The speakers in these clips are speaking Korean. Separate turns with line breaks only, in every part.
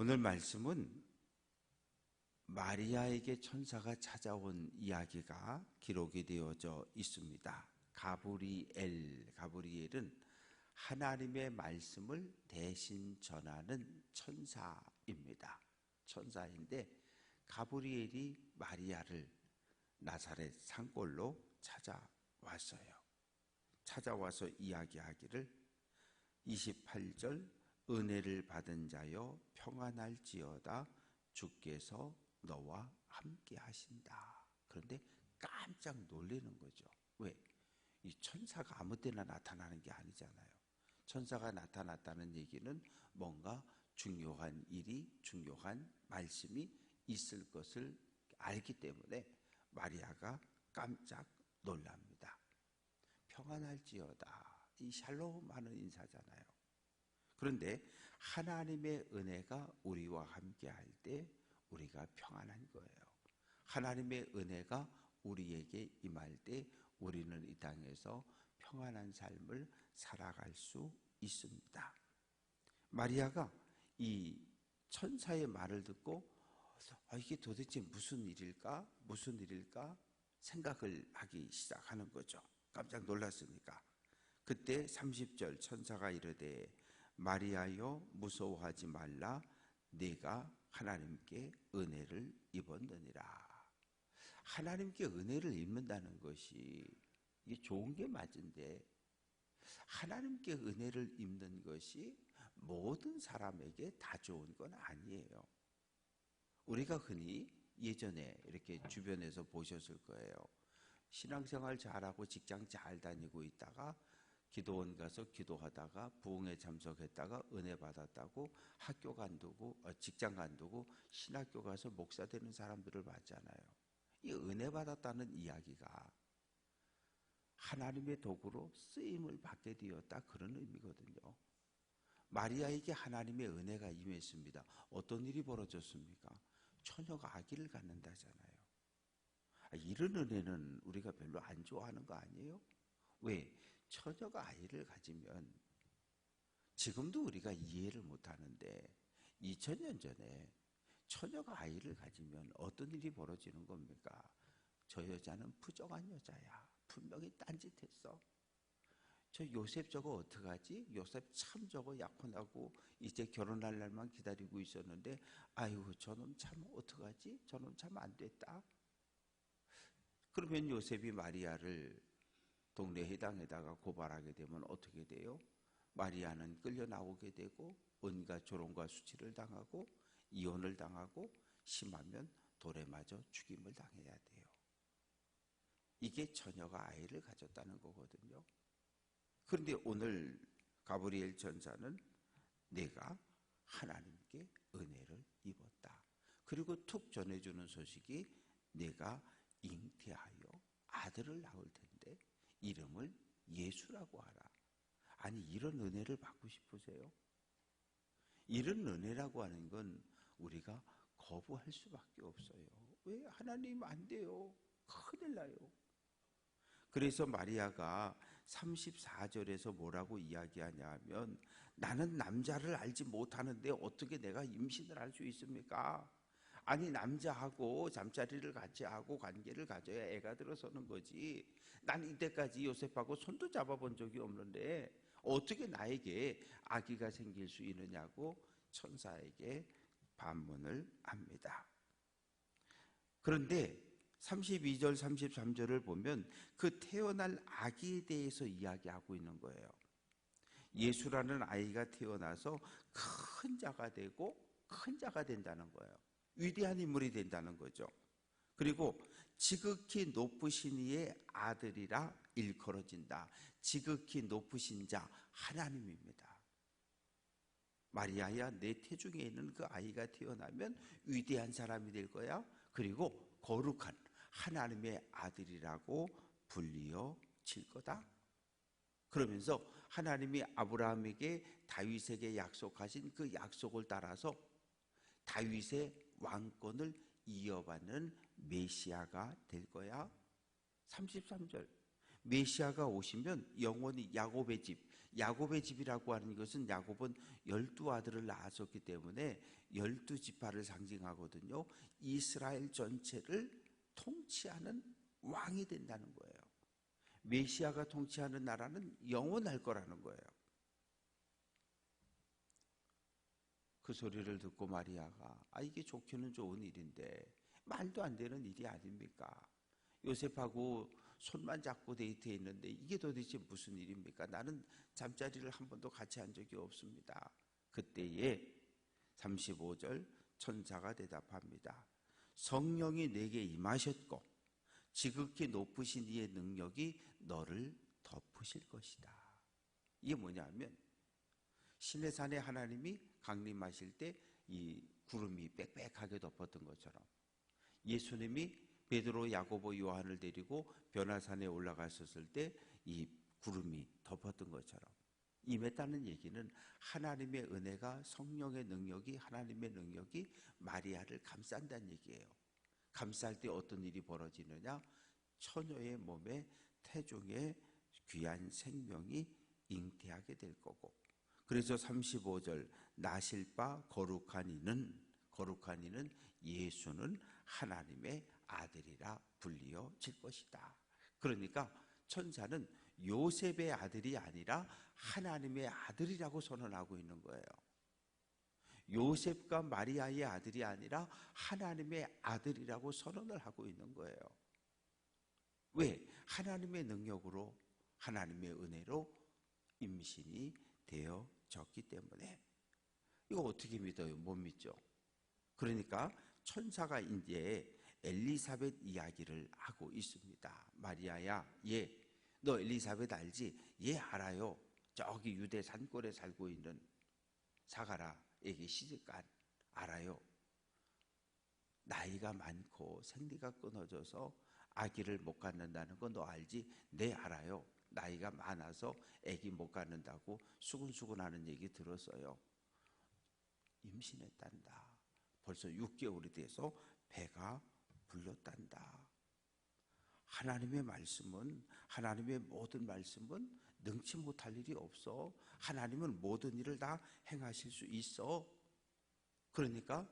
오늘 말씀은 마리아에게 천사가 찾아온 이야기가 기록이 되어져 있습니다. 가브리엘은 하나님의 말씀을 대신 전하는 천사입니다. 천사인데 가브리엘이 마리아를 나사렛 산골로 찾아왔어요. 찾아와서 이야기하기를 28절 은혜를 받은 자여 평안할지어다 주께서 너와 함께 하신다. 그런데 깜짝 놀라는 거죠. 왜? 이 천사가 아무 때나 나타나는 게 아니잖아요. 천사가 나타났다는 얘기는 뭔가 중요한 일이, 중요한 말씀이 있을 것을 알기 때문에 마리아가 깜짝 놀랍니다. 평안할지어다. 이 샬롬 하는 인사잖아요. 그런데 하나님의 은혜가 우리와 함께 할 때 우리가 평안한 거예요. 하나님의 은혜가 우리에게 임할 때 우리는 이 땅에서 평안한 삶을 살아갈 수 있습니다. 마리아가 이 천사의 말을 듣고 이게 도대체 무슨 일일까? 무슨 일일까? 생각을 하기 시작하는 거죠. 깜짝 놀랐으니까. 그때 30절 천사가 이르되 마리아여 무서워하지 말라 네가 하나님께 은혜를 입었느니라. 하나님께 은혜를 입는다는 것이 이게 좋은 게 맞은데 하나님께 은혜를 입는 것이 모든 사람에게 다 좋은 건 아니에요. 우리가 흔히 예전에 이렇게 주변에서 보셨을 거예요. 신앙생활 잘하고 직장 잘 다니고 있다가 기도원 가서 기도하다가 부흥회 참석했다가 은혜 받았다고 학교 간두고 직장 간두고 신학교 가서 목사 되는 사람들을 봤잖아요. 이 은혜 받았다는 이야기가 하나님의 도구로 쓰임을 받게 되었다 그런 의미거든요. 마리아에게 하나님의 은혜가 임했습니다. 어떤 일이 벌어졌습니까? 처녀가 아기를 갖는다잖아요. 이런 은혜는 우리가 별로 안 좋아하는 거 아니에요? 왜? 처녀가 아이를 가지면 지금도 우리가 이해를 못하는데 2000년 전에 처녀가 아이를 가지면 어떤 일이 벌어지는 겁니까? 저 여자는 부정한 여자야. 분명히 딴짓했어. 저 요셉 저거 어떡하지? 요셉 참 저거 약혼하고 이제 결혼할 날만 기다리고 있었는데 아이고 저놈 참 어떡하지? 저놈 참 안 됐다. 그러면 요셉이 마리아를 동네 회당에다가 고발하게 되면 어떻게 돼요? 마리아는 끌려 나오게 되고 온갖 조롱과 수치를 당하고 이혼을 당하고 심하면 돌에 맞아 죽임을 당해야 돼요. 이게 처녀가 아이를 가졌다는 거거든요. 그런데 오늘 가브리엘 천사는 내가 하나님께 은혜를 입었다. 그리고 툭 전해주는 소식이 내가 잉태하여 아들을 낳을 텐데 이름을 예수라고 하라. 아니 이런 은혜를 받고 싶으세요? 이런 은혜라고 하는 건 우리가 거부할 수밖에 없어요. 왜? 하나님 안 돼요. 큰일 나요. 그래서 마리아가 34절에서 뭐라고 이야기하냐 하면 나는 남자를 알지 못하는데 어떻게 내가 임신을 할 수 있습니까? 아니 남자하고 잠자리를 같이 하고 관계를 가져야 애가 들어서는 거지. 난 이때까지 요셉하고 손도 잡아본 적이 없는데 어떻게 나에게 아기가 생길 수 있느냐고 천사에게 반문을 합니다. 그런데 32절 33절을 보면 그 태어날 아기에 대해서 이야기하고 있는 거예요. 예수라는 아이가 태어나서 큰 자가 되고 큰 자가 된다는 거예요. 위대한 인물이 된다는 거죠. 그리고 지극히 높으신 이의 아들이라 일컬어진다. 지극히 높으신 자 하나님입니다. 마리아야 내 태중에 있는 그 아이가 태어나면 위대한 사람이 될 거야. 그리고 거룩한 하나님의 아들이라고 불리어질 거다. 그러면서 하나님이 아브라함에게 다윗에게 약속하신 그 약속을 따라서 다윗의 왕권을 이어받는 메시아가 될 거야. 33절 메시아가 오시면 영원히 야곱의 집, 야곱의 집이라고 하는 것은 야곱은 12아들을 낳았었기 때문에 12지파를 상징하거든요. 이스라엘 전체를 통치하는 왕이 된다는 거예요. 메시아가 통치하는 나라는 영원할 거라는 거예요. 그 소리를 듣고 마리아가 이게 좋기는 좋은 일인데 말도 안 되는 일이 아닙니까? 요셉하고 손만 잡고 데이트해 있는데 이게 도대체 무슨 일입니까? 나는 잠자리를 한 번도 같이 한 적이 없습니다. 그때에 35절 천사가 대답합니다. 성령이 내게 임하셨고 지극히 높으신 이의 능력이 너를 덮으실 것이다. 이게 뭐냐면 시내산에 하나님이 강림하실 때 이 구름이 빽빽하게 덮었던 것처럼 예수님이 베드로, 야고보, 요한을 데리고 변화산에 올라갔었을 때 이 구름이 덮었던 것처럼 임했다는 얘기는 하나님의 은혜가, 성령의 능력이, 하나님의 능력이 마리아를 감싼다는 얘기예요. 감쌀 때 어떤 일이 벌어지느냐? 처녀의 몸에 태중의 귀한 생명이 잉태하게 될 거고, 그래서 35절 나실 바 거룩한 이는 예수는 하나님의 아들이라 불리어질 것이다. 그러니까 천사는 요셉의 아들이 아니라 하나님의 아들이라고 선언하고 있는 거예요. 요셉과 마리아의 아들이 아니라 하나님의 아들이라고 선언을 하고 있는 거예요. 왜? 하나님의 능력으로, 하나님의 은혜로 임신이 되어졌기 때문에. 이거 어떻게 믿어요? 못 믿죠. 그러니까 천사가 이제 엘리사벳 이야기를 하고 있습니다. 마리아야, 너 엘리사벳 알지? 알아요. 저기 유대 산골에 살고 있는 사가라에게 시집간 알아요. 나이가 많고 생리가 끊어져서 아기를 못 갖는다는 거 너 알지? 네, 알아요. 나이가 많아서 아기 못 갖는다고 수근수근하는 얘기 들었어요. 임신했단다. 벌써 6개월이 돼서 배가 불렀단다. 하나님의 말씀은, 하나님의 모든 말씀은 능치 못할 일이 없어. 하나님은 모든 일을 다 행하실 수 있어. 그러니까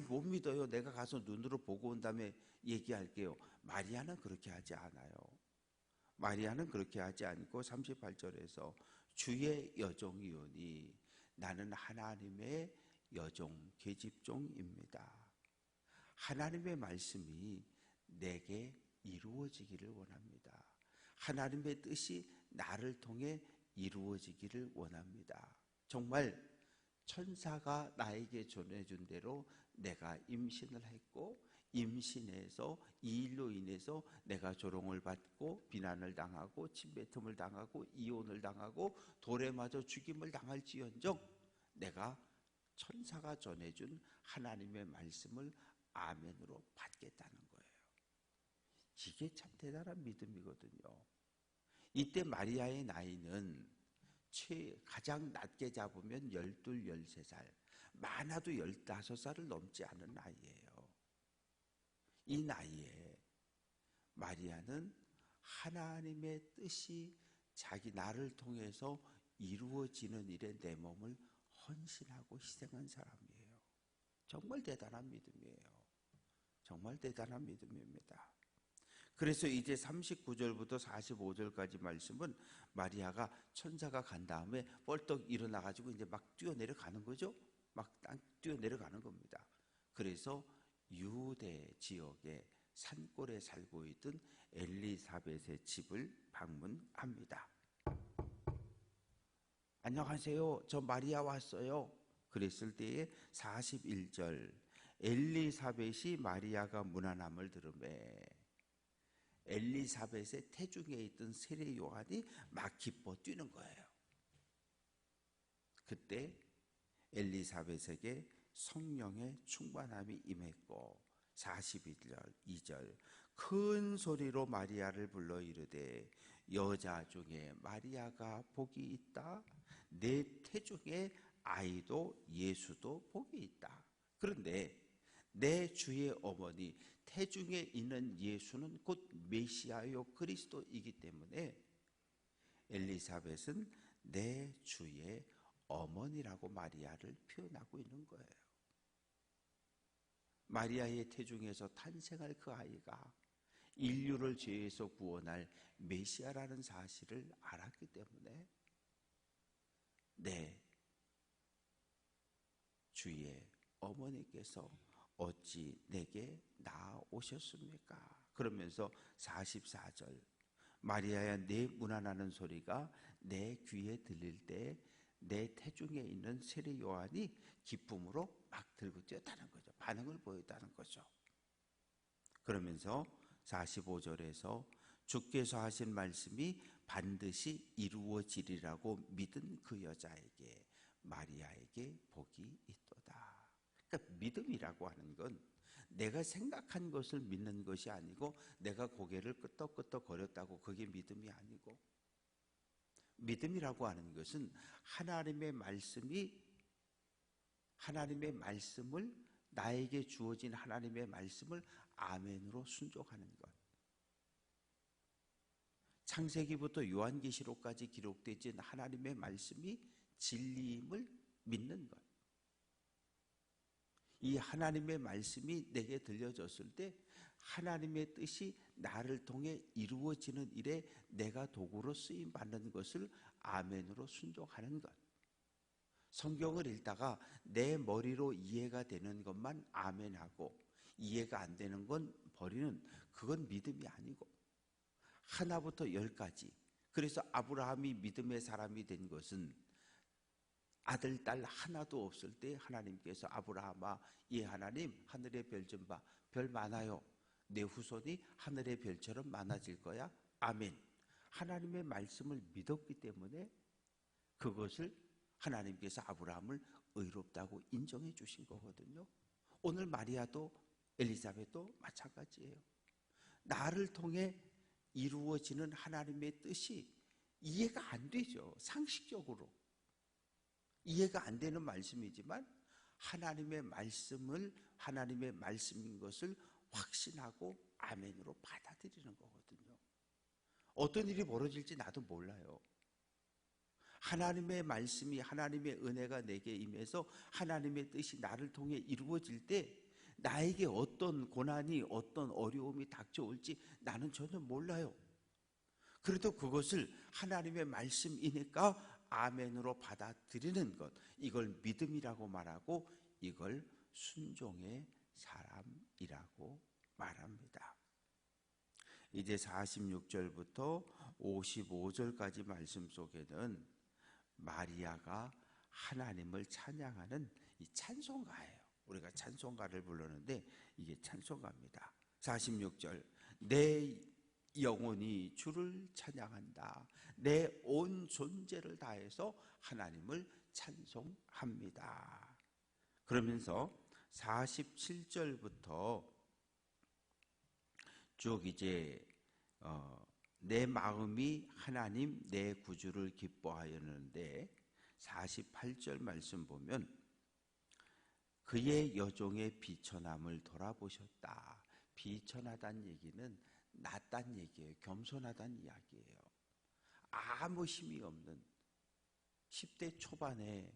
못 믿어요. 내가 가서 눈으로 보고 온 다음에 얘기할게요. 마리아는 그렇게 하지 않아요. 마리아는 그렇게 하지 않고 38절에서 주의 여종이오니 나는 하나님의 여종, 계집종입니다. 하나님의 말씀이 내게 이루어지기를 원합니다. 하나님의 뜻이 나를 통해 이루어지기를 원합니다. 정말 천사가 나에게 전해준 대로 내가 임신을 했고, 임신해서 이 일로 인해서 내가 조롱을 받고 비난을 당하고 침뱉음을 당하고 이혼을 당하고 돌에 맞아 죽임을 당할지언정 내가 천사가 전해준 하나님의 말씀을 아멘으로 받겠다는 거예요. 이게 참 대단한 믿음이거든요. 이때 마리아의 나이는 가장 낮게 잡으면 12, 13살, 많아도 15살을 넘지 않은 나이예요. 이 나이에 마리아는 하나님의 뜻이 나를 통해서 이루어지는 일에 내 몸을 헌신하고 희생한 사람이에요. 정말 대단한 믿음이에요. 정말 대단한 믿음입니다. 그래서 이제 39절부터 45절까지 말씀은 마리아가 천사가 간 다음에 벌떡 일어나가지고 이제 막 뛰어내려 가는 거죠. 막 뛰어내려 가는 겁니다. 그래서 유대 지역의 산골에 살고 있던 엘리사벳의 집을 방문합니다. 안녕하세요. 저 마리아 왔어요. 그랬을 때에 41절 엘리사벳이 마리아가 문안함을 들으매 엘리사벳의 태중에 있던 세례 요한이 막 기뻐 뛰는 거예요. 그때 엘리사벳에게 성령의 충만함이 임했고 42절 2절 큰 소리로 마리아를 불러 이르되 여자 중에 마리아가 복이 있다. 내 태중에 아이도 예수도 복이 있다. 그런데 내 주의 어머니 태중에 있는 예수는 곧 메시아요 그리스도이기 때문에 엘리사벳은 내 주의 어머니라고 마리아를 표현하고 있는 거예요. 마리아의 태중에서 탄생할 그 아이가 인류를 죄에서 구원할 메시아라는 사실을 알았기 때문에 내 주의 어머니께서 어찌 내게 나아오셨습니까? 그러면서 44절 마리아야 내 문안하는 소리가 내 귀에 들릴 때 내 태중에 있는 세례 요한이 기쁨으로 막 들고 뛰었다는 거죠. 반응을 보였다는 거죠. 그러면서 45절에서 주께서 하신 말씀이 반드시 이루어지리라고 믿은 그 여자에게 마리아에게 복이 있도다. 그러니까 믿음이라고 하는 건 내가 생각한 것을 믿는 것이 아니고 내가 고개를 끄덕끄덕 거렸다고 그게 믿음이 아니고, 믿음이라고 하는 것은 하나님의 말씀을 나에게 주어진 하나님의 말씀을 아멘으로 순종하는 것. 창세기부터 요한계시록까지 기록되진 하나님의 말씀이 진리임을 믿는 것. 이 하나님의 말씀이 내게 들려졌을 때 하나님의 뜻이 나를 통해 이루어지는 일에 내가 도구로 쓰임 받는 것을 아멘으로 순종하는 것. 성경을 읽다가 내 머리로 이해가 되는 것만 아멘하고 이해가 안 되는 건 버리는, 그건 믿음이 아니고 하나부터 10까지. 그래서 아브라함이 믿음의 사람이 된 것은 아들, 딸 하나도 없을 때 하나님께서 아브라함아, 예 하나님 하늘의 별 좀 봐. 별 많아요. 내 후손이 하늘의 별처럼 많아질 거야. 아멘. 하나님의 말씀을 믿었기 때문에 그것을 하나님께서 아브라함을 의롭다고 인정해 주신 거거든요. 오늘 마리아도 엘리사벳도 마찬가지예요. 나를 통해 이루어지는 하나님의 뜻이 이해가 안 되죠. 상식적으로 이해가 안 되는 말씀이지만 하나님의 말씀인 것을 확신하고 아멘으로 받아들이는 거거든요. 어떤 일이 벌어질지 나도 몰라요. 하나님의 말씀이, 하나님의 은혜가 내게 임해서 하나님의 뜻이 나를 통해 이루어질 때 나에게 어떤 고난이, 어떤 어려움이 닥쳐올지 나는 전혀 몰라요. 그래도 그것을 하나님의 말씀이니까 아멘으로 받아들이는 것, 이걸 믿음이라고 말하고 이걸 순종의 사람이라고 말합니다. 이제 46절부터 55절까지 말씀 속에는 마리아가 하나님을 찬양하는 이 찬송가예요. 우리가 찬송가를 부르는데 이게 찬송가입니다. 46절 내 영혼이 주를 찬양한다. 내 온 존재를 다해서 하나님을 찬송합니다. 그러면서 47절부터 쭉 이제 내 마음이 하나님 내 구주를 기뻐하였는데 48절 말씀 보면 그의 여종의 비천함을 돌아보셨다. 비천하다는 얘기는 낮다는 얘기예요. 겸손하다는 이야기예요. 아무 힘이 없는 10대 초반에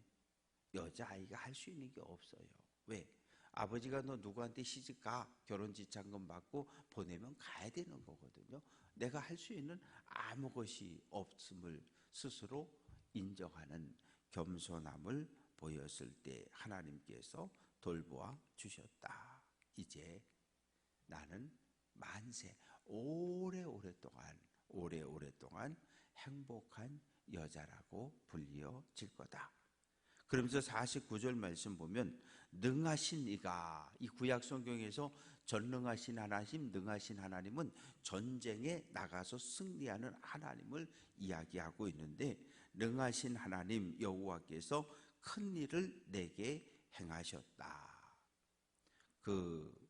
여자아이가 할 수 있는 게 없어요. 왜? 아버지가 너 누구한테 시집 가, 결혼지참금 받고 보내면 가야 되는 거거든요. 내가 할 수 있는 아무 것이 없음을 스스로 인정하는 겸손함을 보였을 때 하나님께서 돌보아 주셨다. 이제 나는 만세, 오래오랫동안 행복한 여자라고 불리어질 거다. 그러면서 49절 말씀 보면 능하신 이가, 이 구약 성경에서 전능하신 하나님, 능하신 하나님은 전쟁에 나가서 승리하는 하나님을 이야기하고 있는데 능하신 하나님 여호와께서 큰 일을 내게 행하셨다. 그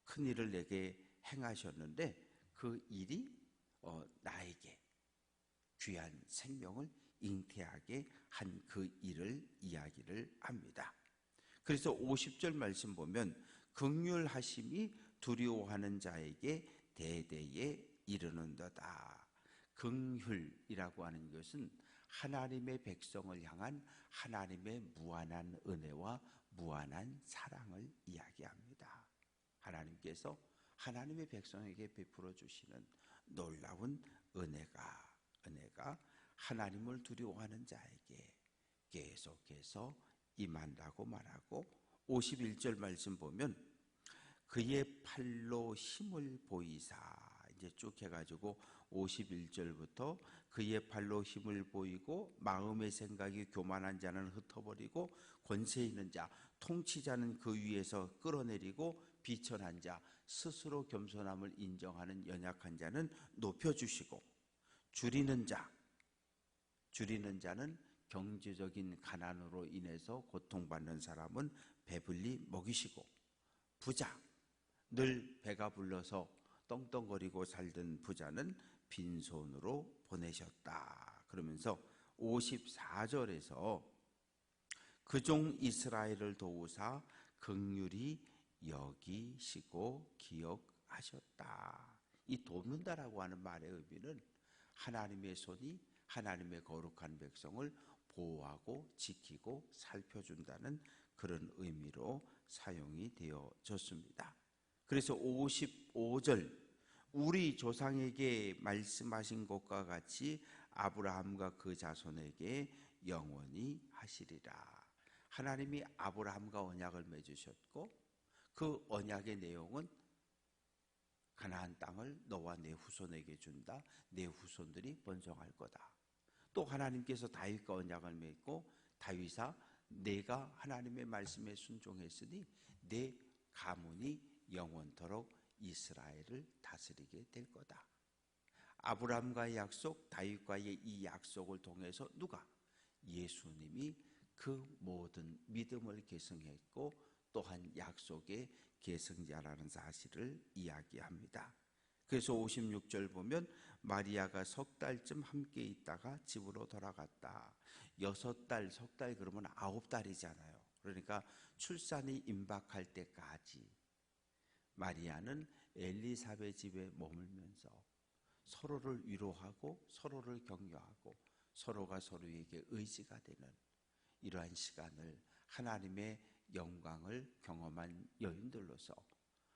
큰 일을 내게 행하셨는데 그 일이 나에게 귀한 생명을 잉태하게 한 그 일을 이야기를 합니다. 그래서 50절 말씀 보면 긍휼하심이 두려워하는 자에게 대대에 이르는도다. 긍휼이라고 하는 것은 하나님의 백성을 향한 하나님의 무한한 은혜와 무한한 사랑을 이야기합니다. 하나님께서 하나님의 백성에게 베풀어 주시는 놀라운 은혜가 하나님을 두려워하는 자에게 계속해서 임한다고 말하고, 51절 말씀 보면 그의 팔로 힘을 보이사, 이제 쭉 해가지고 51절부터 그의 팔로 힘을 보이고 마음의 생각이 교만한 자는 흩어버리고 권세 있는 자 통치자는 그 위에서 끌어내리고 비천한 자 스스로 겸손함을 인정하는 연약한 자는 높여주시고 줄이는 자는 경제적인 가난으로 인해서 고통받는 사람은 배불리 먹이시고 부자, 늘 배가 불러서 떵떵거리고 살던 부자는 빈손으로 보내셨다. 그러면서 54절에서 그 종 이스라엘을 도우사 긍휼히 여기시고 기억하셨다. 이 돕는다라고 하는 말의 의미는 하나님의 손이 하나님의 거룩한 백성을 보호하고 지키고 살펴준다는 그런 의미로 사용이 되어졌습니다. 그래서 55절, 우리 조상에게 말씀하신 것과 같이 아브라함과 그 자손에게 영원히 하시리라. 하나님이 아브라함과 언약을 맺으셨고 그 언약의 내용은 가나안 땅을 너와 내 후손에게 준다. 내 후손들이 번성할 거다. 또 하나님께서 다윗과 언약을 맺고 다윗아 내가 하나님의 말씀에 순종했으니 내 가문이 영원토록 이스라엘을 다스리게 될 거다. 아브라함과의 약속, 다윗과의 이 약속을 통해서 누가? 예수님이 그 모든 믿음을 계승했고 또한 약속의 계승자라는 사실을 이야기합니다. 그래서 56절 보면 마리아가 석 달쯤 함께 있다가 집으로 돌아갔다. 6달, 석 달 그러면 9달이잖아요. 그러니까 출산이 임박할 때까지 마리아는 엘리사벳 집에 머물면서 서로를 위로하고 서로를 격려하고 서로가 서로에게 의지가 되는 이러한 시간을 하나님의 영광을 경험한 여인들로서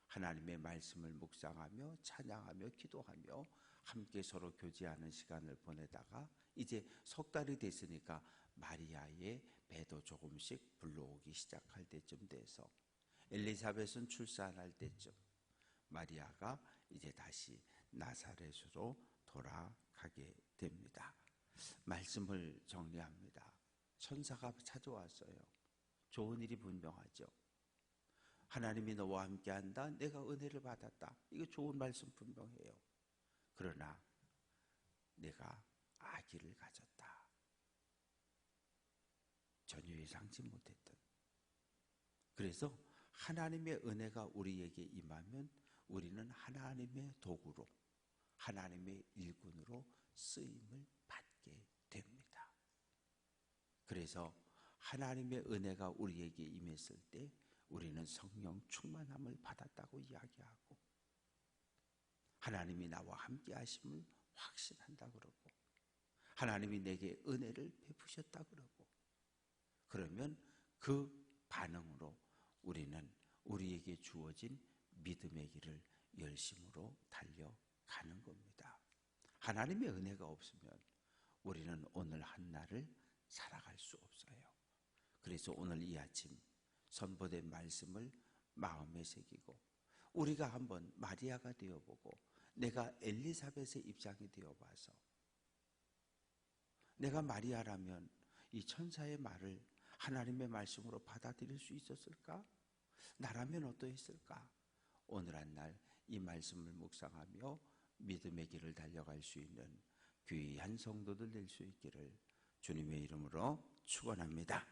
하나님의 말씀을 묵상하며 찬양하며 기도하며 함께 서로 교제하는 시간을 보내다가 이제 석 달이 됐으니까 마리아의 배도 조금씩 불러오기 시작할 때쯤 돼서 엘리사벳은 출산할 때쯤 마리아가 이제 다시 나사렛으로 돌아가게 됩니다. 말씀을 정리합니다. 천사가 찾아왔어요. 좋은 일이 분명하죠. 하나님이 너와 함께한다. 내가 은혜를 받았다. 이거 좋은 말씀 분명해요. 그러나 내가 아기를 가졌다. 전혀 예상치 못했던. 그래서 하나님의 은혜가 우리에게 임하면 우리는 하나님의 도구로 하나님의 일꾼으로 쓰임을 받게 됩니다. 그래서 하나님의 은혜가 우리에게 임했을 때 우리는 성령 충만함을 받았다고 이야기하고 하나님이 나와 함께 하심을 확신한다 그러고 하나님이 내게 은혜를 베푸셨다 그러고 그러면 그 반응으로 우리는 우리에게 주어진 믿음의 길을 열심으로 달려가는 겁니다. 하나님의 은혜가 없으면 우리는 오늘 한날을 살아갈 수 없어요. 그래서 오늘 이 아침 선포된 말씀을 마음에 새기고 우리가 한번 마리아가 되어보고 내가 엘리사벳의 입장이 되어봐서 내가 마리아라면 이 천사의 말을 하나님의 말씀으로 받아들일 수 있었을까? 나라면 어떠했을까? 오늘 한날 이 말씀을 묵상하며 믿음의 길을 달려갈 수 있는 귀한 성도들 될 수 있기를 주님의 이름으로 축원합니다.